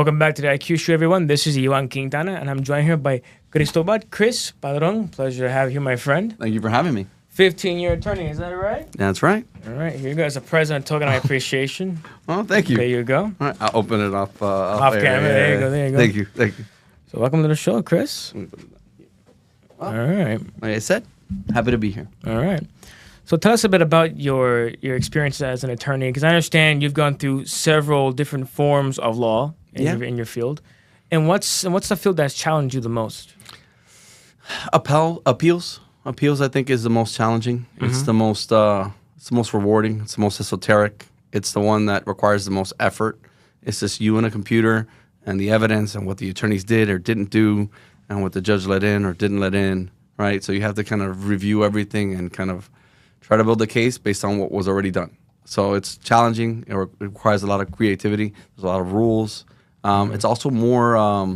Welcome back to the IQ Show, everyone. This is Ivan Quintana, and I'm joined here by Cristobal Padron. Pleasure to have you, my friend. Thank you for having me. 15-year attorney, is that right? That's right. All right, here you go. As a present token of my appreciation. Oh, thank you. There you go. All right, I'll open it up. Off camera. There you go. There you go. Thank you. So welcome to the show, Chris. All right. Like I said, happy to be here. All right. So tell us a bit about your experience as an attorney, because I understand you've gone through several different forms of law in your field. And what's the field that's challenged you the most? Appeals. Appeals, I think, is the most challenging. Mm-hmm. It's the most rewarding. It's the most esoteric. It's the one that requires the most effort. It's just you and a computer and the evidence and what the attorneys did or didn't do and what the judge let in or didn't let in, right? So you have to kind of review everything and kind of try to build a case based on what was already done. So it's challenging. It requires a lot of creativity. There's a lot of rules. It's also more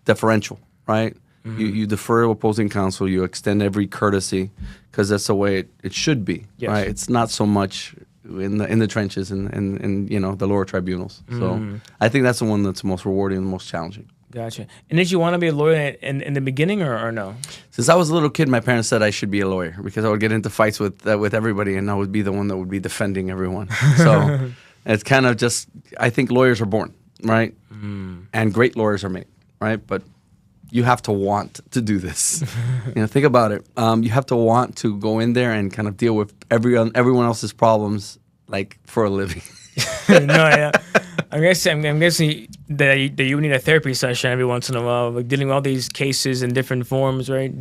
deferential, right? Mm-hmm. You defer to opposing counsel. You extend every courtesy because that's the way it should be, right? It's not so much in the trenches and the lower tribunals. Mm-hmm. So I think that's the one that's the most rewarding and the most challenging. Gotcha. And did you want to be a lawyer in the beginning or no? Since I was a little kid, my parents said I should be a lawyer because I would get into fights with everybody and I would be the one that would be defending everyone. So it's kind of just, I think lawyers are born, right? Mm. And great lawyers are made, right? But you have to want to do this. Think about it. You have to want to go in there and kind of deal with everyone else's problems, like for a living. I'm guessing that you need a therapy session every once in a while, like dealing with all these cases in different forms, right?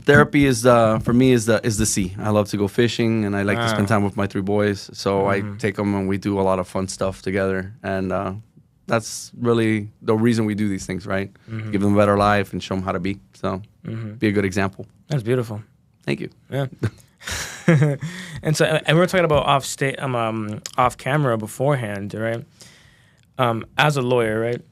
Therapy is for me is the sea. I love to go fishing, and I like to spend time with my 3 boys. So I take them and we do a lot of fun stuff together, and that's really the reason we do these things, right? Mm-hmm. Give them a better life and show them how to be. So be a good example. That's beautiful. Thank you. Yeah. And we were talking about off camera beforehand, right? As a lawyer, right?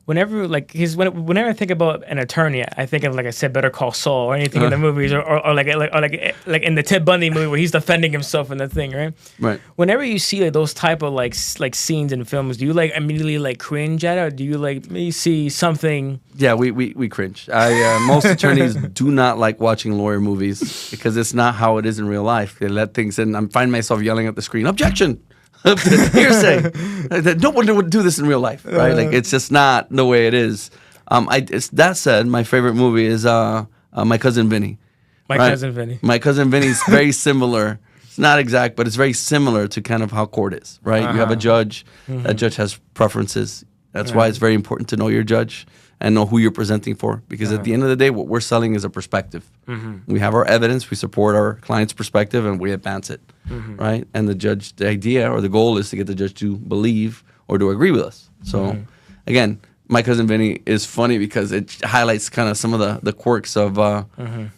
Whenever I think about an attorney, I think of, like I said, Better Call Saul or anything in the movies, or like in the Ted Bundy movie where he's defending himself in the thing, right? Right. Whenever you see like those type of like scenes in films, do you like immediately like cringe at it, or do you like maybe see something? Yeah, we cringe. Most attorneys do not like watching lawyer movies because it's not how it is in real life. They let things in. I find myself yelling at the screen, "Objection! Hearsay! No one would do this in real life, right? Like it's just not the way it is." That said, my favorite movie is My Cousin Vinny. My Cousin Vinny's very similar. It's not exact, but it's very similar to kind of how court is, right? You have a judge. Mm-hmm. That judge has preferences. That's why it's very important to know your judge and know who you're presenting for. Because at the end of the day, what we're selling is a perspective. Mm-hmm. We have our evidence, we support our client's perspective, and we advance it, right? And the idea or the goal is to get the judge to believe or to agree with us. So, again, My Cousin Vinny is funny because it highlights kind of some of the quirks of,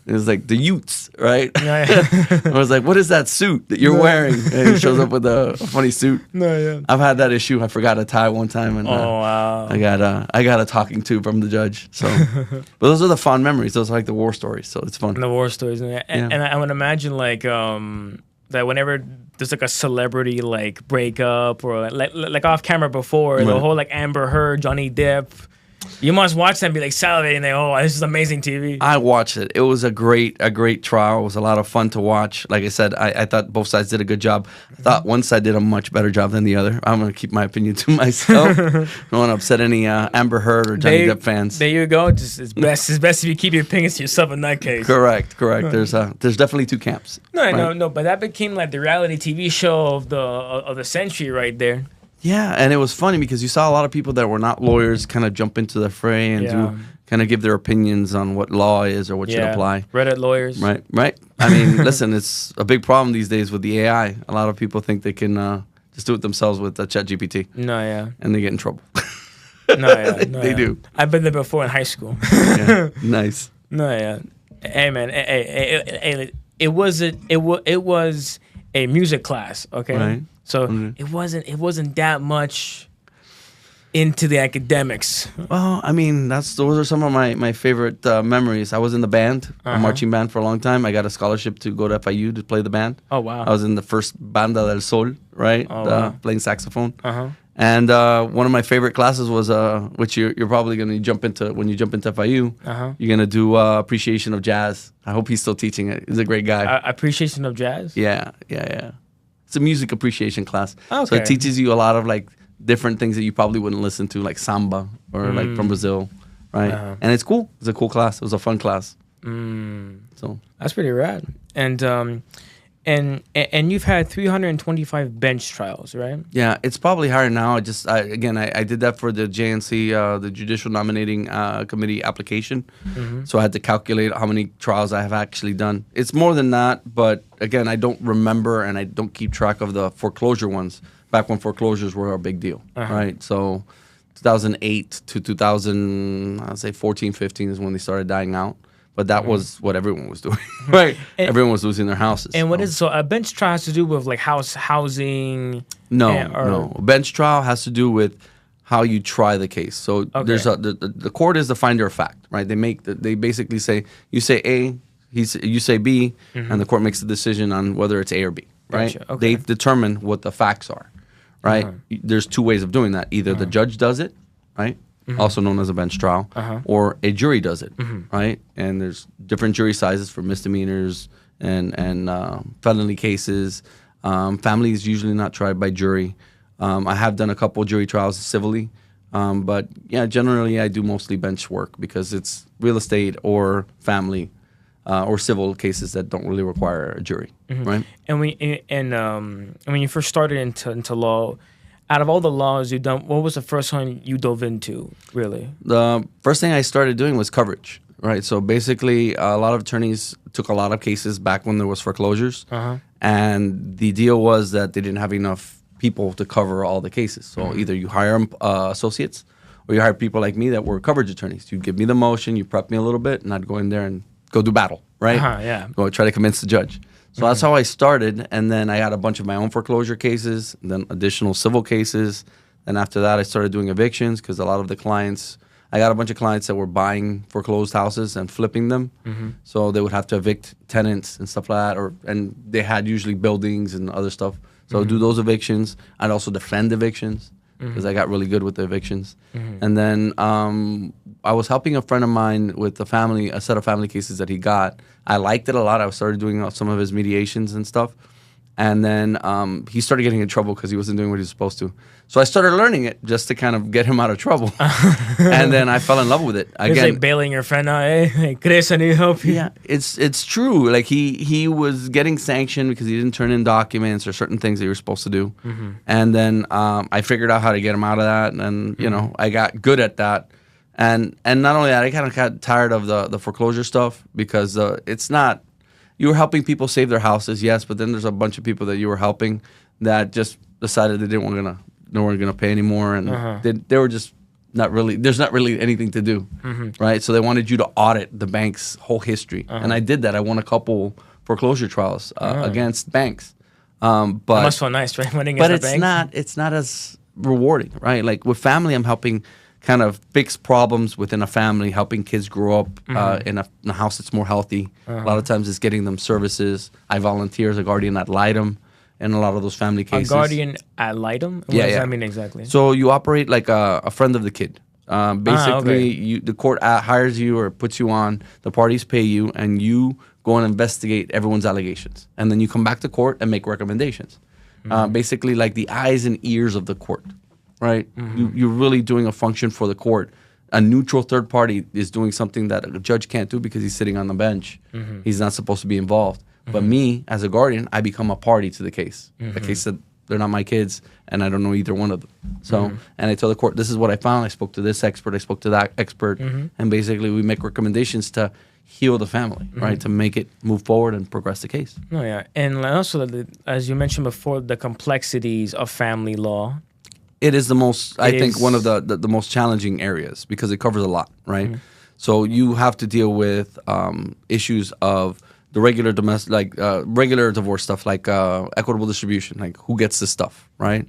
it's like the Utes, right? I was like, what is that suit that you're wearing? And he shows up with a funny suit. I've had that issue. I forgot a tie one time, and wow. I got a talking to from the judge. So, but those are the fond memories. Those are like the war stories. So it's fun. And the war stories, and I would imagine like that whenever there's like a celebrity like breakup or like off camera before the whole like Amber Heard, Johnny Depp, you must watch them and be like salivating, like, oh, this is amazing TV. I watched it. It was a great trial. It was a lot of fun to watch. Like I said, I thought both sides did a good job. I thought one side did a much better job than the other. I'm going to keep my opinion to myself. I don't want to upset any Amber Heard or Johnny Depp fans. There you go. It's best if you keep your opinions to yourself in that case. Correct. There's definitely 2 camps. No, but that became like the reality TV show of the century right there. Yeah, and it was funny because you saw a lot of people that were not lawyers kind of jump into the fray and kind of give their opinions on what law is or what should apply. Reddit lawyers. Right. I mean, listen, it's a big problem these days with the AI. A lot of people think they can just do it themselves with ChatGPT. And they get in trouble. They do. I've been there before in high school. Nice. Hey, man. Hey, it was a music class, okay? Right. So it wasn't that much into the academics. Well, I mean, those are some of my favorite memories. I was in the band, a marching band for a long time. I got a scholarship to go to FIU to play the band. Oh, wow. I was in the first Banda del Sol, right? Oh, wow. Playing saxophone. And one of my favorite classes was, which you're probably going to jump into when you jump into FIU. You're going to do appreciation of jazz. I hope he's still teaching it. He's a great guy. Appreciation of jazz? Yeah. It's a music appreciation class. Okay. So it teaches you a lot of like different things that you probably wouldn't listen to, like samba or like from Brazil, right? And it's cool. It's a cool class. It was a fun class. So that's pretty rad. And you've had 325 bench trials, right? Yeah, it's probably higher now. I did that for the JNC, the Judicial Nominating Committee application. So I had to calculate how many trials I have actually done. It's more than that, but again, I don't remember and I don't keep track of the foreclosure ones back when foreclosures were a big deal, right? So 2008 to 2014, 15 is when they started dying out. But that was what everyone was doing, right? Everyone was losing their houses. And what is so a bench trial has to do with like housing? No. A bench trial has to do with how you try the case. So there's the court is the finder of fact, right? They basically say you say A, you say B, and the court makes the decision on whether it's A or B, right? Gotcha. Okay. They determine what the facts are, right? There's two ways of doing that. Either the judge does it, right? Also known as a bench trial, or a jury does it, right? And there's different jury sizes for misdemeanors and felony cases. Family is usually not tried by jury. I have done a couple jury trials civilly, but yeah, generally I do mostly bench work because it's real estate or family or civil cases that don't really require a jury, right? And when you first started into law, out of all the laws you've done, what was the first one you dove into, really? The first thing I started doing was coverage, right? So basically, a lot of attorneys took a lot of cases back when there was foreclosures. And the deal was that they didn't have enough people to cover all the cases. So either you hire associates or you hire people like me that were coverage attorneys. You'd give me the motion, you prep me a little bit, and I'd go in there and go do battle, right? Go try to convince the judge. So that's how I started, and then I had a bunch of my own foreclosure cases, and then additional civil cases. And after that, I started doing evictions because a lot of the clients, I got a bunch of clients that were buying foreclosed houses and flipping them. So they would have to evict tenants and stuff like that, and they had usually buildings and other stuff. So I'd do those evictions. I'd also defend evictions because I got really good with the evictions. And then I was helping a friend of mine with a set of family cases that he got. I liked it a lot. I started doing some of his mediations and stuff. And then he started getting in trouble because he wasn't doing what he was supposed to. So I started learning it just to kind of get him out of trouble. And then I fell in love with it. Again, it's like bailing your friend out. Hey, Chris, I need help you. Yeah, it's true. Like he was getting sanctioned because he didn't turn in documents or certain things that you were supposed to do. And then I figured out how to get him out of that. And, I got good at that. And not only that, I kind of got tired of the foreclosure stuff because it's not... You were helping people save their houses, yes, but then there's a bunch of people that you were helping that just decided they weren't gonna pay anymore, and they were just not really. There's not really anything to do, right? So they wanted you to audit the bank's whole history, and I did that. I won a couple foreclosure trials against banks, but it must feel nice, right? Winning but against it's not as rewarding, right? Like with family, I'm helping kind of fix problems within a family, helping kids grow up in a house that's more healthy. A lot of times it's getting them services. I volunteer as a guardian ad litem in a lot of those family cases. A guardian ad litem? What does that mean exactly? So you operate like a friend of the kid. Basically, the court hires you or puts you on, the parties pay you, and you go and investigate everyone's allegations. And then you come back to court and make recommendations. Basically like the eyes and ears of the court. Right, you're really doing a function for the court. A neutral third party is doing something that a judge can't do because he's sitting on the bench. He's not supposed to be involved. But me, as a guardian, I become a party to the case. The case that they're not my kids, and I don't know either one of them. So, and I tell the court, this is what I found. I spoke to this expert. I spoke to that expert, and basically we make recommendations to heal the family, right, to make it move forward and progress the case. Oh yeah, and also as you mentioned before, the complexities of family law. It is the most, I think, one of the most challenging areas because it covers a lot, right? So you have to deal with issues of the regular domestic, like regular divorce stuff, like equitable distribution, like who gets this stuff, right?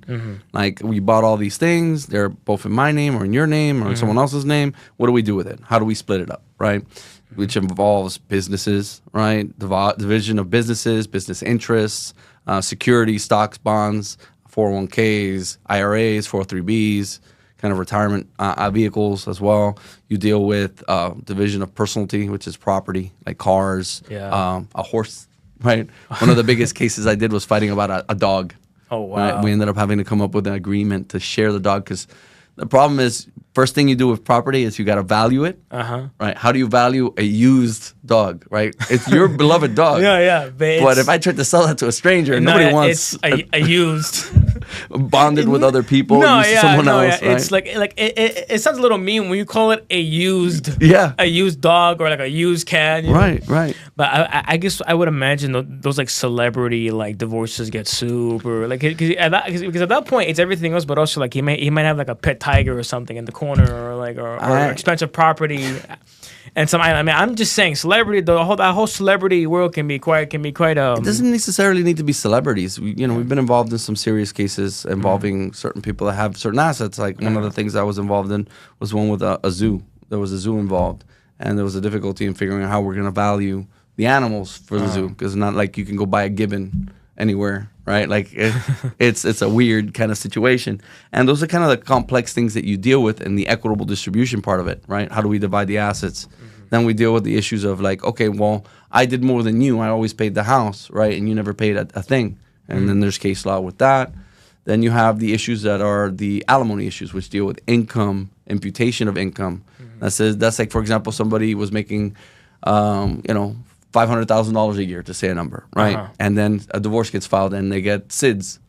Like we bought all these things, they're both in my name or in your name or in someone else's name. What do we do with it? How do we split it up, right? Which involves businesses, right? Division of businesses, business interests, security, stocks, bonds, 401ks, IRAs, 403bs, kind of retirement vehicles as well. You deal with division of personalty, which is property, like cars, a horse, right? One of the biggest cases I did was fighting about a dog. Oh, wow. Right? We ended up having to come up with an agreement to share the dog because the problem is, first thing you do with property is you got to value it, right? How do you value a used dog, right? It's your beloved dog. Yeah. But if I tried to sell that to a stranger, nobody wants it's a used bonded with other people, someone else. Yeah. Right? It's like it sounds a little mean when you call it a used dog or like a used cat. Right. But I guess I would imagine those like celebrity like divorces get super like because at that point it's everything else, but also like he might have like a pet tiger or something in the corner or expensive property. And I'm just saying, celebrity. That whole celebrity world can be quite. It doesn't necessarily need to be celebrities. We've been involved in some serious cases involving certain people that have certain assets. Like one of the things I was involved in was one with a zoo. There was a zoo involved, and there was a difficulty in figuring out how we're going to value the animals for the zoo because it's not like you can go buy a gibbon anywhere, right? Like it's a weird kind of situation, and those are kind of the complex things that you deal with in the equitable distribution part of it, right? How do we divide the assets? Then we deal with the issues of like, okay, well, I did more than you. I always paid the house, right? And you never paid a thing. And then there's case law with that. Then you have the issues that are the alimony issues, which deal with income, imputation of income. That's like, for example, somebody was making, $500,000 a year, to say a number, right? And then a divorce gets filed and they get SIDS,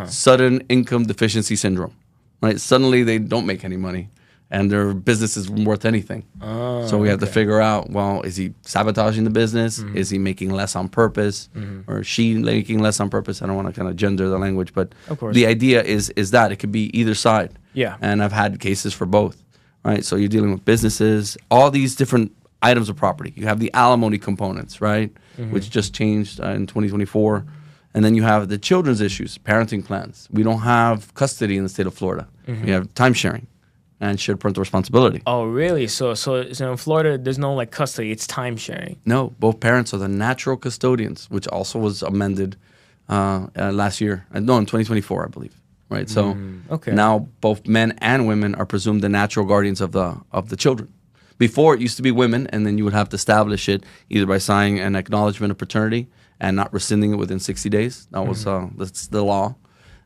sudden income deficiency syndrome, right? Suddenly they don't make any money and their business isn't worth anything. So we have to figure out, well, is he sabotaging the business? Is he making less on purpose? Or is she making less on purpose? I don't want to kind of gender the language, but the idea is that it could be either side. Yeah. And I've had cases for both, right? So you're dealing with businesses, all these different items of property. You have the alimony components, right? Which just changed in 2024. And then you have the children's issues, parenting plans. We don't have custody in the state of Florida. We have time sharing and shared parental responsibility. Oh, really? So in Florida, there's no like custody. It's time sharing. No, both parents are the natural custodians, which also was amended last year. No, in 2024, I believe. Right. So now both men and women are presumed the natural guardians of the children. Before, it used to be women, and then you would have to establish it either by signing an acknowledgement of paternity and not rescinding it within 60 days. That was that's the law.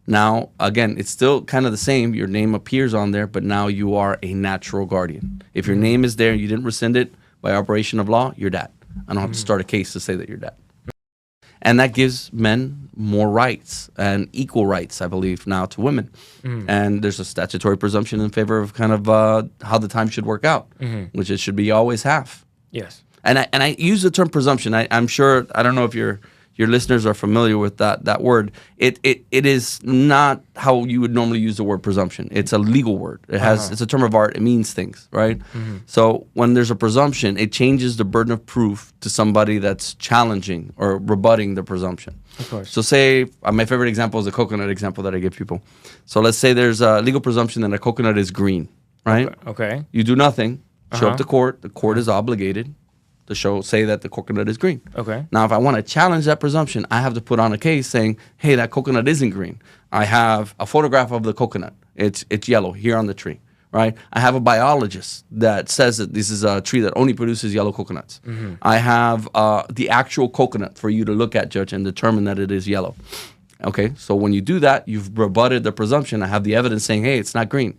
Now, again, it's still kind of the same. Your name appears on there, but now you are a natural guardian. If your name is there and you didn't rescind it by operation of law, you're dad. I don't have to start a case to say that you're dad. And that gives men more rights and equal rights, I believe, now to women. And there's a statutory presumption in favor of kind of how the time should work out, which it should be always half. Yes. And I use the term presumption. I'm sure, I don't know if your listeners are familiar with that word. It is not how you would normally use the word presumption. It's a legal word. It's a term of art. It means things, right? So when there's a presumption, it changes the burden of proof to somebody that's challenging or rebutting the presumption. Of course. So say, my favorite example is the coconut example that I give people. So let's say there's a legal presumption that a coconut is green, right? Okay. You do nothing, show up to court. The court is obligated to say that the coconut is green. Okay. Now, if I want to challenge that presumption, I have to put on a case saying, hey, that coconut isn't green. I have a photograph of the coconut. It's yellow here on the tree, right? I have a biologist that says that this is a tree that only produces yellow coconuts. I have the actual coconut for you to look at, Judge, and determine that it is yellow. Okay, so when you do that, you've rebutted the presumption. I have the evidence saying, hey, it's not green.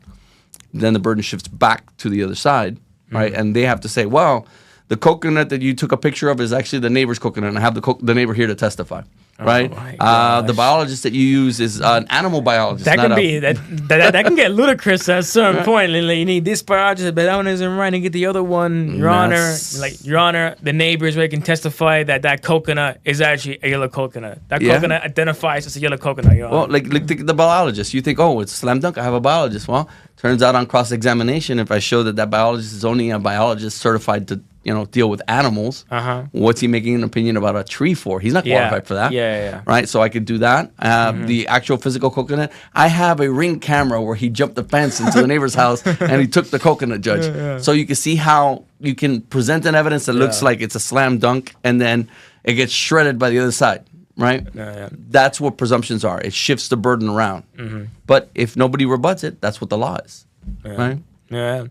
Then the burden shifts back to the other side, right? And they have to say, well, the coconut that you took a picture of is actually the neighbor's coconut, and I have the neighbor here to testify, right? The biologist that you use is an animal biologist. That can get ludicrous at a certain point. Like, you need this biologist, but that one isn't right, and get the other one, Your Honor, the neighbors where they can testify that coconut is actually a yellow coconut. That coconut identifies as a yellow coconut, Your Honor. Well, like the biologist, you think, oh, it's slam dunk, I have a biologist. Well, turns out on cross-examination, if I show that biologist is only a biologist certified to deal with animals, what's he making an opinion about a tree for? He's not qualified for that. Yeah. Right? So I could do that. The actual physical coconut. I have a Ring camera where he jumped the fence into the neighbor's house and he took the coconut, Judge. So you can see how you can present an evidence that looks like it's a slam dunk and then it gets shredded by the other side. right? Yeah. That's what presumptions are. It shifts the burden around. But if nobody rebuts it, that's what the law is, right? Yeah.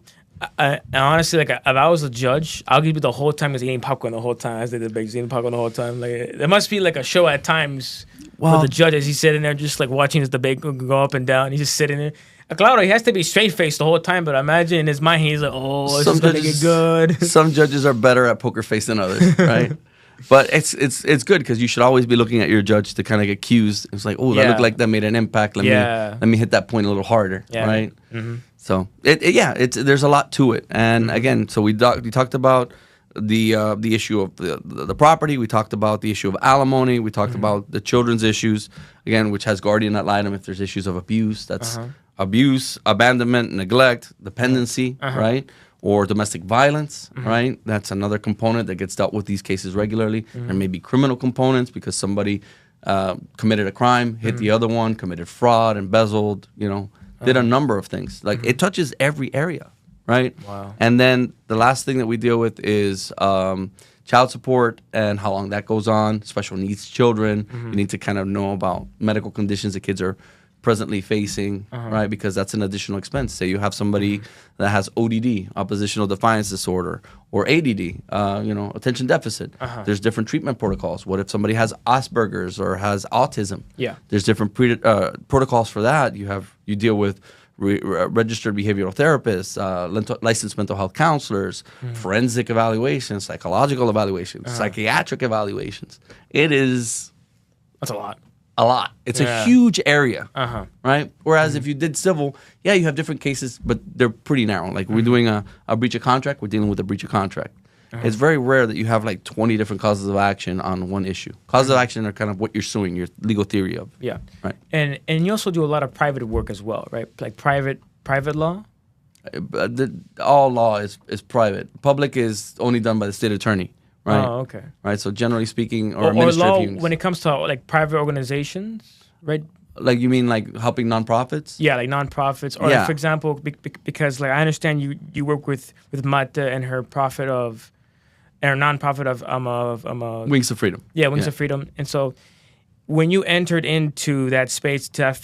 And honestly, like, if I was a judge, I'll give you the whole time he's eating popcorn the whole time. As they did, he's eating popcorn the whole time. Like, there must be like a show at times for the judge as he's sitting there just like watching his debate go up and down. He's just sitting there. Claudio, he has to be straight faced the whole time, but I imagine in his mind he's like, "Oh, this is gonna get good." Some judges are better at poker face than others, right? But it's good because you should always be looking at your judge to kind of get cues. It's like, oh, that looked like that made an impact. Let me hit that point a little harder, right? So there's a lot to it. And again, so we talked about the issue of the property. We talked about the issue of alimony. We talked about the children's issues, again, which has Guardian Ad Litem if there's issues of abuse. That's abuse, abandonment, neglect, dependency, right? Or domestic violence, right? That's another component that gets dealt with these cases regularly. There may be criminal components because somebody committed a crime, hit the other one, committed fraud, embezzled, did a number of things. Like it touches every area, right? Wow. And then the last thing that we deal with is child support and how long that goes on, special needs children. You need to kind of know about medical conditions that kids are presently facing, right? Because that's an additional expense. Say you have somebody that has ODD, oppositional defiance disorder, or ADD, attention deficit. There's different treatment protocols. What if somebody has Asperger's or has autism? Yeah. There's different protocols for that. You deal with registered behavioral therapists, licensed mental health counselors, forensic evaluations, psychological evaluations, psychiatric evaluations. That's a lot. A lot. It's a huge area, right? Whereas if you did civil, you have different cases, but they're pretty narrow. Like we're doing a breach of contract, we're dealing with a breach of contract. It's very rare that you have like 20 different causes of action on one issue. Causes of action are kind of what you're suing, your legal theory of. Yeah. Right. And you also do a lot of private work as well, right? Like private law? All law is private. Public is only done by the state attorney. Right. Oh, okay. Right. So generally speaking, or law administrative when it comes to like private organizations, right? Like you mean like helping nonprofits? Yeah, like nonprofits, or like, for example, because like I understand you work with Marta and her nonprofit of Wings of Freedom. Yeah, Wings of Freedom, and so when you entered into that space, to that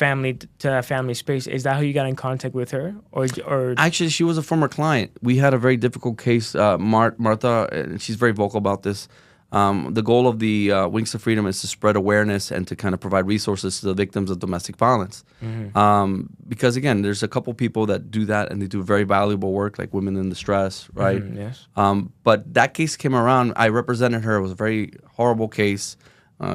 family space, is that how you got in contact with her, or actually she was a former client. We had a very difficult case. Martha, and she's very vocal about this. The goal of the Wings of Freedom is to spread awareness and to kind of provide resources to the victims of domestic violence. Because again, there's a couple people that do that and they do very valuable work, like women in distress, right? Yes. But that case came around. I represented her. It was a very horrible case.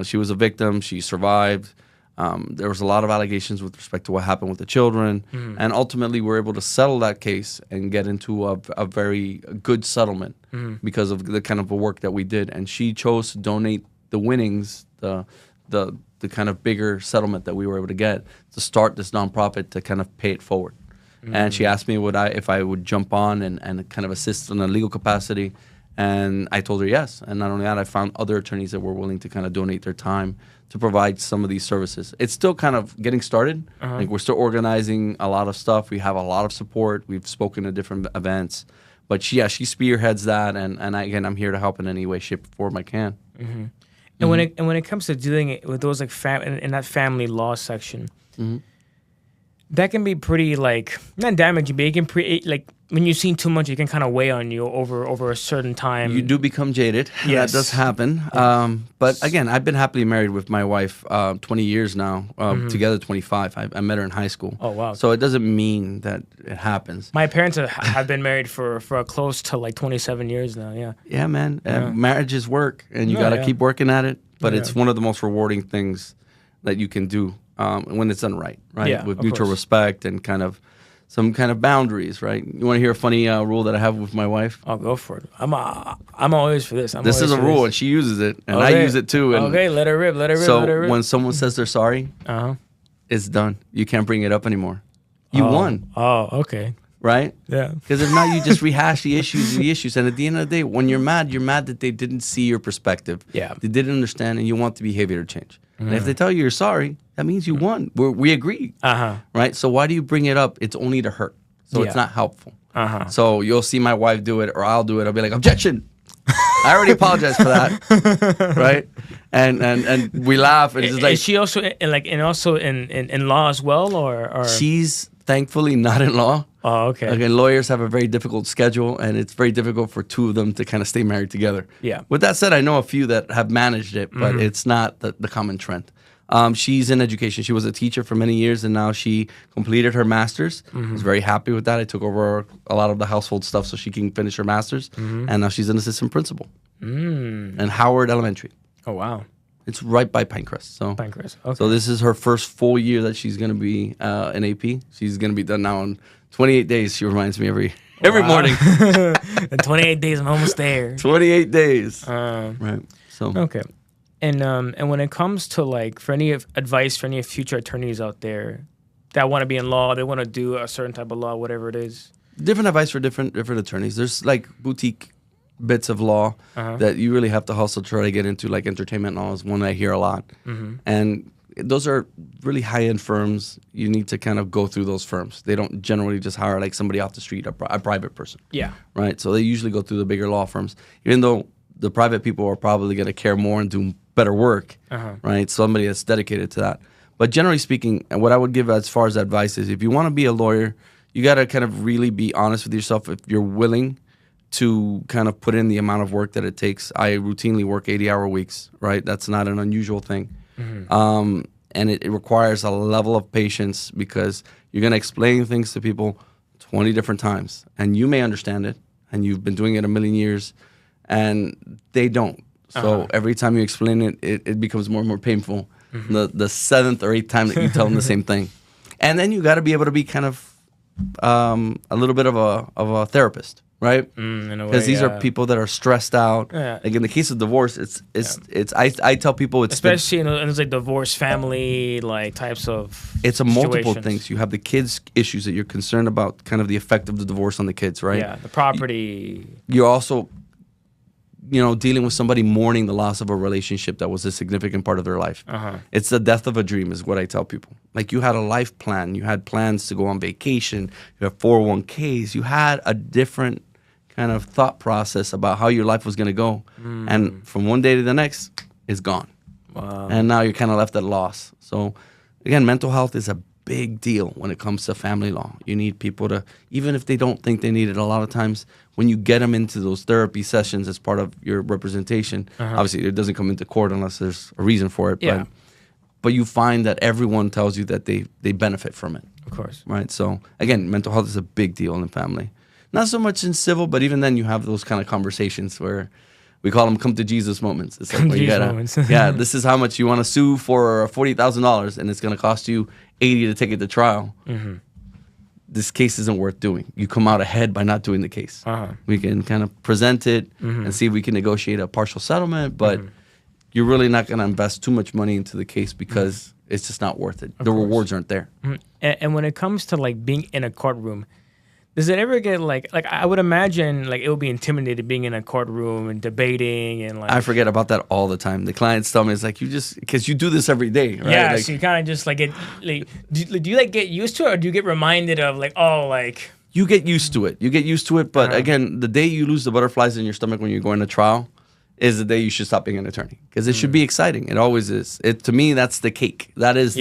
She was a victim. She survived. There was a lot of allegations with respect to what happened with the children. And ultimately, we were able to settle that case and get into a very good settlement because of the kind of work that we did. And she chose to donate the winnings, the kind of bigger settlement that we were able to get, to start this nonprofit to kind of pay it forward. And she asked me if I would jump on and kind of assist in a legal capacity. And I told her yes. And not only that, I found other attorneys that were willing to kind of donate their time to provide some of these services. It's still kind of getting started. Like we're still organizing a lot of stuff. We have a lot of support. We've spoken at different events. But she spearheads that. And again, I'm here to help in any way, shape, or form I can. And when it comes to dealing with those like in that family law section, that can be pretty like not damaging, but it can like when you've seen too much, it can kind of weigh on you over a certain time. You do become jaded. Yes. That does happen. But again, I've been happily married with my wife 20 years now, together 25. I met her in high school. Oh, wow. So it doesn't mean that it happens. My parents have been married for close to like 27 years now, yeah. Yeah, man. Marriage is work, and you got to keep working at it. But it's one of the most rewarding things that you can do when it's done right? Yeah, with mutual respect and kind of some kind of boundaries, right? You want to hear a funny rule that I have with my wife? I'll go for it. I'm always for this. This is a rule, and she uses it, and I use it too. And okay, let her rip. So when someone says they're sorry, it's done. You can't bring it up anymore. You won. Oh, okay. Right? Yeah. Because if not, you just rehash the issues. And at the end of the day, when you're mad that they didn't see your perspective. Yeah. They didn't understand, and you want the behavior to change. And if they tell you you're sorry, that means you won. We agree. Right? So why do you bring it up? It's only to hurt. So it's not helpful. So you'll see my wife do it, or I'll do it. I'll be like, objection. I already apologized for that, right? And we laugh. And it's just like, is she also in law as well, or she's thankfully not in law. Oh, okay. Again, lawyers have a very difficult schedule, and it's very difficult for two of them to kind of stay married together. Yeah. With that said, I know a few that have managed it, but it's not the common trend. She's in education. She was a teacher for many years, and now she completed her master's. Was very happy with that. I took over a lot of the household stuff so she can finish her master's, and now she's an assistant principal in Howard Elementary. Oh, wow. It's right by Pinecrest. So Pinecrest. Okay. So this is her first full year that she's going to be in AP. She's going to be done now in 28 days. She reminds me every morning. In 28 days, I'm almost there. 28 days. Right. So okay. And when it comes to like for any advice for any future attorneys out there that want to be in law, they want to do a certain type of law, whatever it is. Different advice for different attorneys. There's like boutique bits of law that you really have to hustle to try to get into, like entertainment law is one I hear a lot. And those are really high-end firms. You need to kind of go through those firms. They don't generally just hire like somebody off the street, a private person. Yeah. Right? So they usually go through the bigger law firms, even though the private people are probably going to care more and do better work, right? Somebody that's dedicated to that. But generally speaking, what I would give as far as advice is if you want to be a lawyer, you got to kind of really be honest with yourself if you're willing to kind of put in the amount of work that it takes. I routinely work 80-hour weeks, right? That's not an unusual thing. And it requires a level of patience because you're going to explain things to people 20 different times. And you may understand it, and you've been doing it a million years, and they don't. So every time you explain it, it becomes more and more painful. The seventh or eighth time that you tell them the same thing. And then you got to be able to be kind of a little bit of a therapist. Right, because these are people that are stressed out. Like in the case of divorce, I tell people it's especially in like divorce family like types of. It's a multiple things. You have the kids issues that you're concerned about, kind of the effect of the divorce on the kids, right? Yeah, the property. You're also, dealing with somebody mourning the loss of a relationship that was a significant part of their life. It's the death of a dream is what I tell people. Like you had a life plan, you had plans to go on vacation, you have 401ks, you had a different kind of thought process about how your life was going to go. And from one day to the next, it's gone. Wow. And now you're kind of left at a loss. So again, mental health is a big deal when it comes to family law. You need people to, even if they don't think they need it, a lot of times when you get them into those therapy sessions as part of your representation, obviously it doesn't come into court unless there's a reason for it. Yeah. But you find that everyone tells you that they benefit from it. Of course. Right? So again, mental health is a big deal in the family. Not so much in civil, but even then you have those kind of conversations where we call them come to Jesus moments. It's like, well, you gotta, this is how much you want to sue for $40,000 and it's going to cost you $80 to take it to trial. This case isn't worth doing. You come out ahead by not doing the case. We can kind of present it and see if we can negotiate a partial settlement, but you're really not going to invest too much money into the case because it's just not worth it. The rewards aren't there. And when it comes to like being in a courtroom, does it ever get like I would imagine like it would be intimidating being in a courtroom and debating and like. I forget about that all the time. The clients tell me it's like because you do this every day, right? Yeah, like, so you kind of just like get like do you like get used to it or do you get reminded of like like. You get used to it. You get used to it, but again, the day you lose the butterflies in your stomach when you're going to trial is the day you should stop being an attorney because it should be exciting. It always is. To me, that's the cake. That is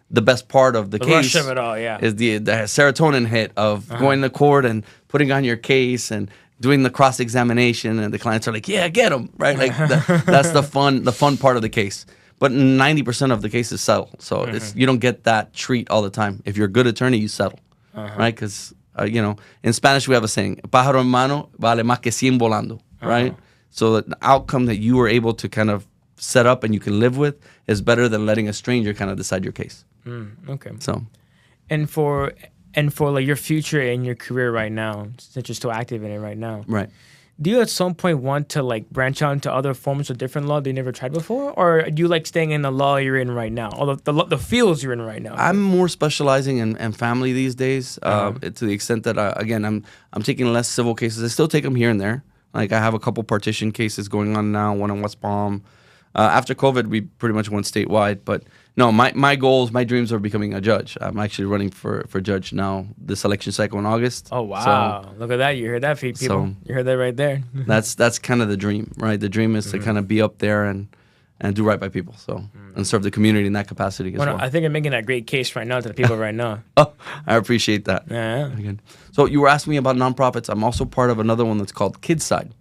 the best part of the case. Rush of it all, is the serotonin hit of going to court and putting on your case and doing the cross-examination, and the clients are like, "Yeah, get them," right? Like that's the fun part of the case. But 90% of the cases settle, so you don't get that treat all the time. If you're a good attorney, you settle, right? Because in Spanish we have a saying, "Pájaro en mano vale más que 100 volando," right? So the outcome that you were able to kind of set up and you can live with is better than letting a stranger kind of decide your case. Okay. So, and for like your future and your career right now, since you're still active in it right now, right? Do you at some point want to like branch out into other forms of different law that you never tried before, or do you like staying in the law you're in right now, or the fields you're in right now? I'm more specializing in family these days, to the extent that I'm taking less civil cases. I still take them here and there. Like I have a couple partition cases going on now, one in West Palm. After COVID, we pretty much went statewide. But no, my goals, my dreams are becoming a judge. I'm actually running for judge now. This election cycle in August. Oh wow! So, Look at that. You heard that, people. So, you heard that right there. that's kind of the dream, right? The dream is to kind of be up there and do right by people, and serve the community in that capacity as well. I think I'm making that great case right now to the people right now. Oh, I appreciate that. Yeah. Again. So you were asking me about nonprofits. I'm also part of another one that's called Kids Side.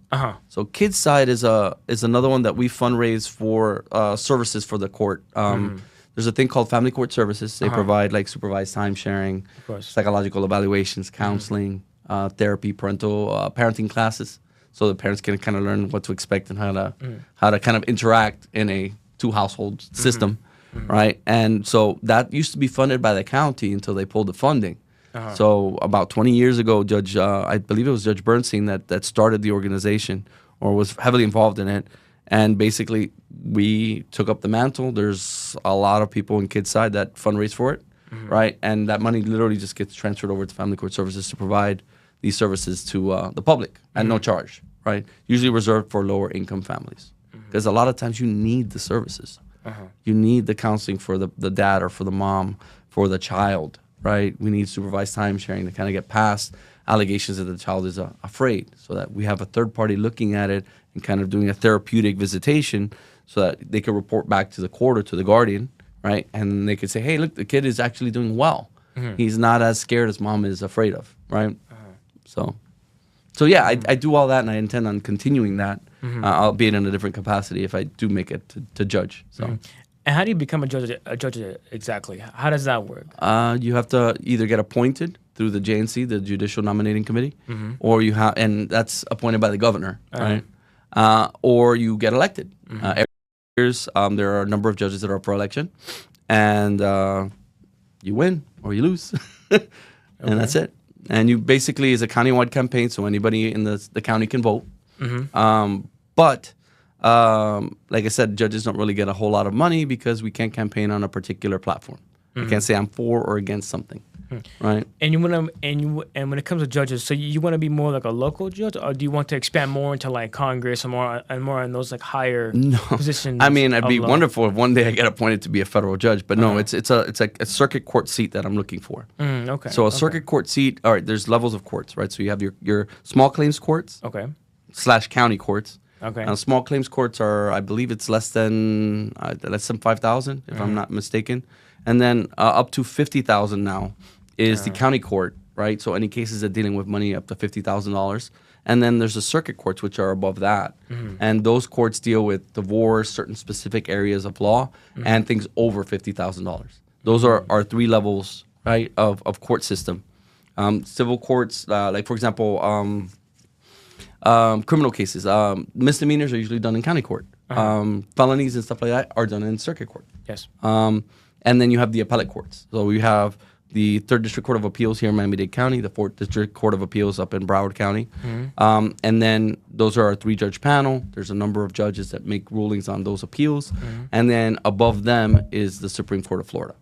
So Kids Side is another one that we fundraise for services for the court. There's a thing called Family Court Services. They provide like supervised time sharing, psychological evaluations, counseling, therapy, parenting classes. So the parents can kind of learn what to expect and how to kind of interact in a 2-household system, right? And so that used to be funded by the county until they pulled the funding. So about 20 years ago, I believe it was Judge Bernstein that started the organization or was heavily involved in it. And basically, we took up the mantle. There's a lot of people in Kids Side that fundraise for it, right? And that money literally just gets transferred over to Family Court Services to provide these services to the public at no charge, right? Usually reserved for lower income families. Because a lot of times you need the services. You need the counseling for the dad or for the mom, for the child, right? We need supervised time sharing to kind of get past allegations that the child is afraid, so that we have a third party looking at it and kind of doing a therapeutic visitation so that they can report back to the court or to the guardian, right? And they could say, hey, look, the kid is actually doing well. He's not as scared as mom is afraid of, right? So yeah, I do all that, and I intend on continuing that, albeit in a different capacity if I do make it to judge. So. And how do you become a judge exactly? How does that work? You have to either get appointed through the JNC, the Judicial Nominating Committee, or you have, and that's appointed by the governor, right? Or you get elected. Every years, there are a number of judges that are up for election, and you win or you lose, and that's it. And you basically, it's a countywide campaign, so anybody in the county can vote. But like I said, judges don't really get a whole lot of money because we can't campaign on a particular platform. I can't say I'm for or against something, right? And and when it comes to judges, so you want to be more like a local judge, or do you want to expand more into like Congress or more in those like higher positions? I mean, it'd be wonderful if one day I get appointed to be a federal judge, but no, it's a circuit court seat that I'm looking for. Okay. So a circuit court seat. All right, there's levels of courts, right? So you have your small claims courts, / county courts. Small claims courts are, I believe, it's less than 5,000, if I'm not mistaken, and then up to 50,000 now is the county court, right? So any cases that dealing with money up to $50,000, and then there's the circuit courts, which are above that, and those courts deal with divorce, certain specific areas of law, and things over $50,000. Those are our 3 levels, right, of court system. Civil courts, like for example. Criminal cases, misdemeanors are usually done in county court. Felonies and stuff like that are done in circuit court. Yes. And then you have the appellate courts. So we have the 3rd District Court of Appeals here in Miami-Dade County, the 4th District Court of Appeals up in Broward County. And then those are our 3-judge panel. There's a number of judges that make rulings on those appeals. And then above them is the Supreme Court of Florida.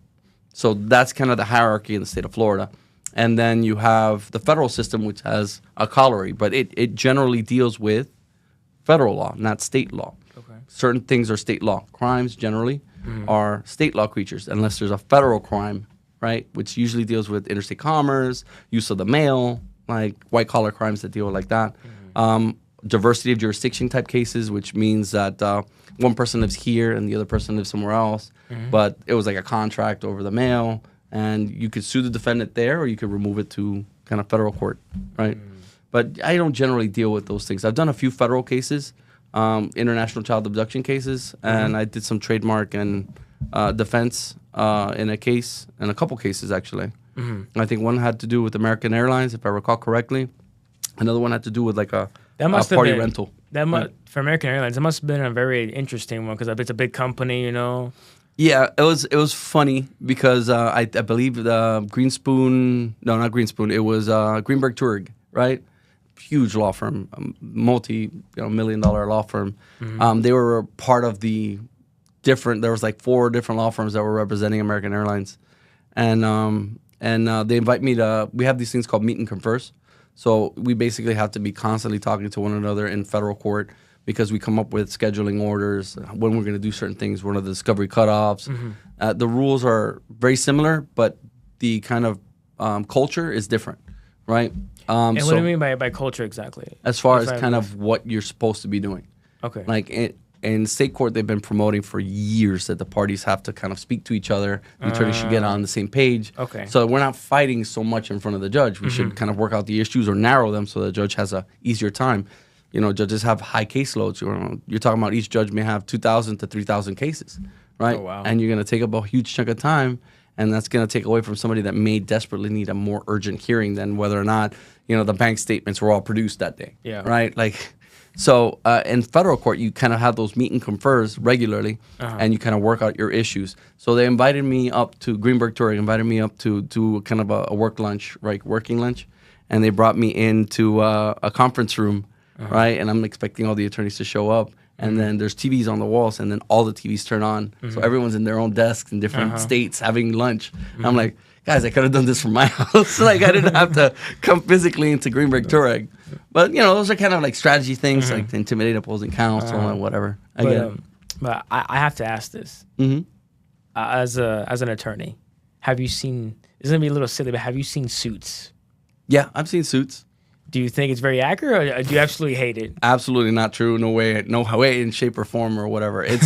So that's kind of the hierarchy in the state of Florida. And then you have the federal system, which has a colliery, but it generally deals with federal law, not state law. Certain things are state law. Crimes generally are state law creatures, unless there's a federal crime, right, which usually deals with interstate commerce, use of the mail, like white-collar crimes that deal like that. Diversity of jurisdiction type cases, which means that one person lives here and the other person lives somewhere else, but it was like a contract over the mail. And you could sue the defendant there, or you could remove it to kind of federal court, right? But I don't generally deal with those things. I've done a few federal cases, international child abduction cases, and I did some trademark and defense in a couple cases actually. I think one had to do with American Airlines, if I recall correctly. Another one had to do with like a party rental. For American Airlines, that must have been a very interesting one because it's a big company, you know. Yeah, it was funny because I believe the not Greenspoon, it was Greenberg Traurig, right? Huge law firm, multi-million-dollar law firm. They were part of there was like 4 different law firms that were representing American Airlines, and they invite me we have these things called meet and confers. So we basically have to be constantly talking to one another in federal court, because we come up with scheduling orders, when we're going to do certain things, what are the discovery cutoffs. The rules are very similar, but the kind of culture is different, right? And what do you mean by culture exactly? As far as kind of what you're supposed to be doing. Okay. Like in state court, they've been promoting for years that the parties have to kind of speak to each other. The attorney should get on the same page. Okay. So we're not fighting so much in front of the judge. We should kind of work out the issues or narrow them so the judge has a easier time. You know, judges have high caseloads. You're talking about each judge may have 2,000 to 3,000 cases, right? Oh, wow. And you're going to take up a huge chunk of time, and that's going to take away from somebody that may desperately need a more urgent hearing than whether or not, the bank statements were all produced that day. Yeah. Right? So in federal court, you kind of have those meet and confers regularly, and you kind of work out your issues. So they invited me up to Greenberg-Traurig, invited me up to kind of a work lunch, right, working lunch, and they brought me into a conference room, right, and I'm expecting all the attorneys to show up. And then there's TVs on the walls, and then all the TVs turn on. So everyone's in their own desks in different states having lunch. I'm like, guys, I could have done this from my house. I didn't have to come physically into Greenberg-Traurig. But, those are kind of like strategy things, like to intimidate opposing counsel and whatever. But I have to ask this. As an attorney, have you seen, it's going to be a little silly, but have you seen Suits? Yeah, I've seen Suits. Do you think it's very accurate, or do you absolutely hate it? Absolutely not true. No way in shape or form or whatever. It's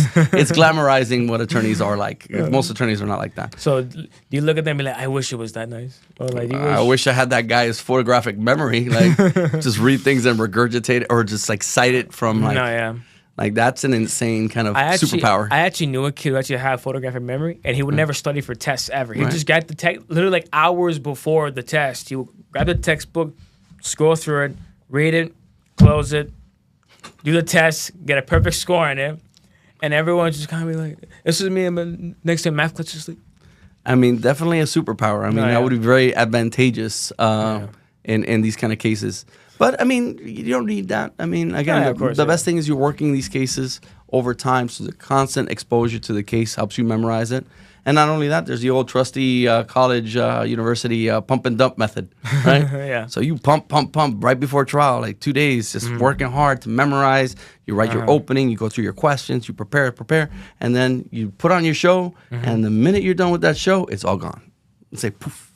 glamorizing what attorneys are like. Most attorneys are not like that. So do you look at them and be like, I wish it was that nice? Or like, I wish I had that guy's photographic memory. Just read things and regurgitate it, or just cite it from Like that's an insane kind of superpower. I actually knew a kid who actually had photographic memory, and he would never study for tests ever. He just got the text literally like hours before the test. He would grab the textbook, scroll through it, read it, close it, do the test, get a perfect score on it, and everyone's just kind of be like, "This is me." I'm next to math class, just like. I mean, definitely a superpower. I mean, that would be very advantageous in these kind of cases. But I mean, you don't need that. I mean, again, the best thing is you're working these cases over time, so the constant exposure to the case helps you memorize it. And not only that, there's the old trusty college, university pump and dump method, right? So you pump right before trial, like 2 days, just working hard to memorize. You write your opening, you go through your questions, you prepare, and then you put on your show. And the minute you're done with that show, it's all gone. It's like poof.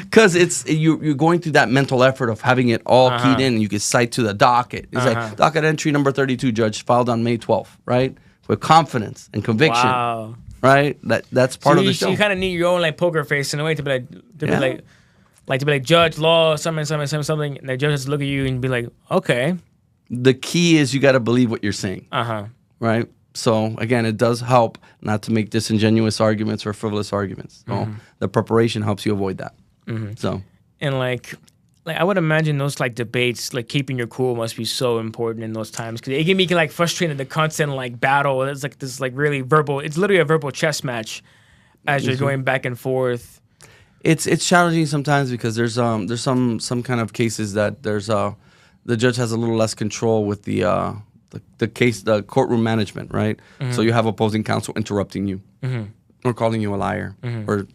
Because you're going through that mental effort of having it all keyed in, and you can cite to the docket. It's like docket entry number 32, judge, filed on May 12th, right? With confidence and conviction, right? That's part of the show. So you kind of need your own like poker face in a way to be like judge, law, something, and the judge has to look at you and be like, okay. The key is you got to believe what you're saying, right? So again, it does help not to make disingenuous arguments or frivolous arguments. So the preparation helps you avoid that. So and like I would imagine those like debates, like keeping your cool must be so important in those times, because it can be like frustrating, the constant like battle. It's like this like really verbal. It's literally a verbal chess match as you're going back and forth. It's challenging sometimes because there's some kind of cases that the judge has a little less control with the courtroom management, right? So you have opposing counsel interrupting you. Or calling you a liar, or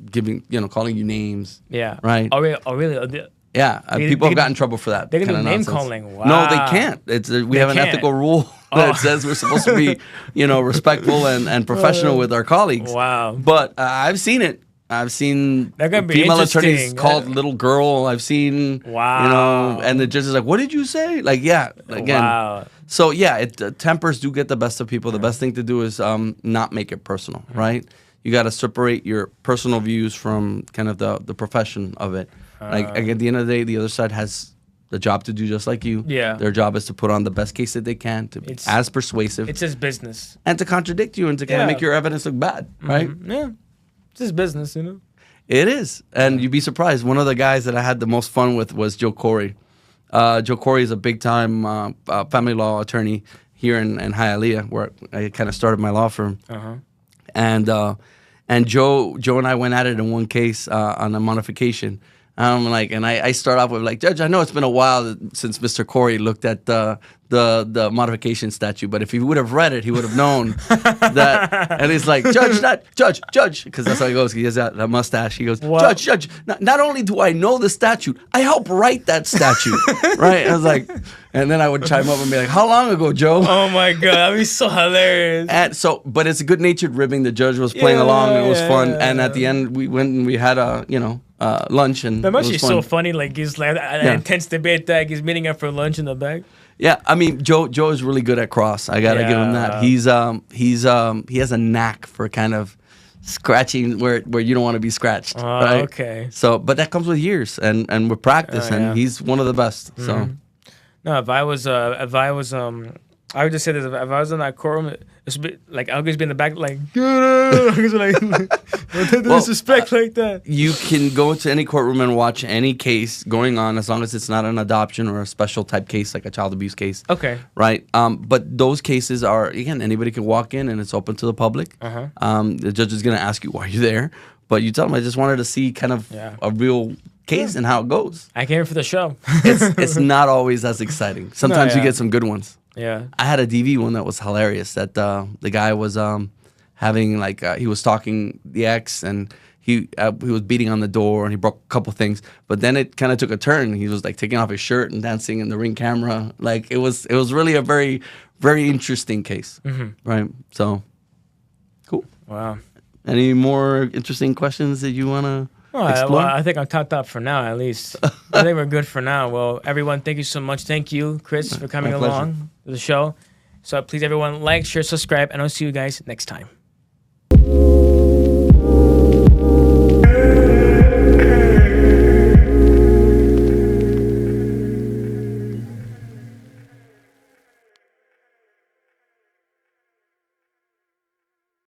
calling you names. Yeah. Right. Oh really? Yeah. People have gotten in trouble for that. They can do name calling. Wow. No, they can't. We have an ethical rule that says we're supposed to be, respectful and professional with our colleagues. Wow. But I've seen it. I've seen female attorneys called little girl. I've seen, and the judge is like, "What did you say?" Like, yeah, again. Wow. So yeah, tempers do get the best of people. The best thing to do is not make it personal, right? You got to separate your personal views from kind of the profession of it. Like at the end of the day, the other side has the job to do just like you. Yeah. Their job is to put on the best case that they can to be as persuasive. It's his business. And to contradict you and to kind of make your evidence look bad, right? Yeah. It's his business, It is. And you'd be surprised. One of the guys that I had the most fun with was Joe Corey. Joe Corey is a big-time family law attorney here in Hialeah, where I kind of started my law firm. And Joe and I went at it in one case on a modification. I'm like, and I start off with like, Judge, I know it's been a while since Mr. Corey looked at the modification statute, but if he would have read it, he would have known that. And he's like, Judge, because that's how he goes. He has that mustache. He goes, what? Judge. Not only do I know the statute, I helped write that statute, right? I was like, and then I would chime up and be like, how long ago, Joe? Oh my God, that'd be so hilarious. And so, but it's a good-natured ribbing. The judge was playing along, and it was fun. And at the end, we went and we had lunch, and that must be so funny. Like he's like an intense debate that he's meeting up for lunch in the back. Yeah, I mean Joe is really good at cross. I gotta give him that. He has a knack for kind of scratching where you don't want to be scratched. Right? Okay. So, but that comes with years and with practice, and he's one of the best. Mm-hmm. So, no, if I was I would just say this: if I was in that courtroom, it's like I'll just be in the back, like, don't disrespect like that. You can go to any courtroom and watch any case going on, as long as it's not an adoption or a special type case, like a child abuse case. Okay. Right. But those cases are, again, anybody can walk in and it's open to the public. The judge is going to ask you why you're there, but you tell them, I just wanted to see kind of a real case and how it goes. I came for the show. It's not always as exciting. Sometimes you get some good ones. Yeah, I had a DV one that was hilarious. That the guy was having he was stalking the ex, and he was beating on the door, and he broke a couple things. But then it kind of took a turn. He was like taking off his shirt and dancing in the Ring camera. Like it was really a very, very interesting case, right? So cool. Wow. Any more interesting questions that you want to? Well, I think I'm topped up for now, at least. I think we're good for now. Well, everyone, thank you so much. Thank you, Chris, for coming along to the show. So please, everyone, like, share, subscribe, and I'll see you guys next time.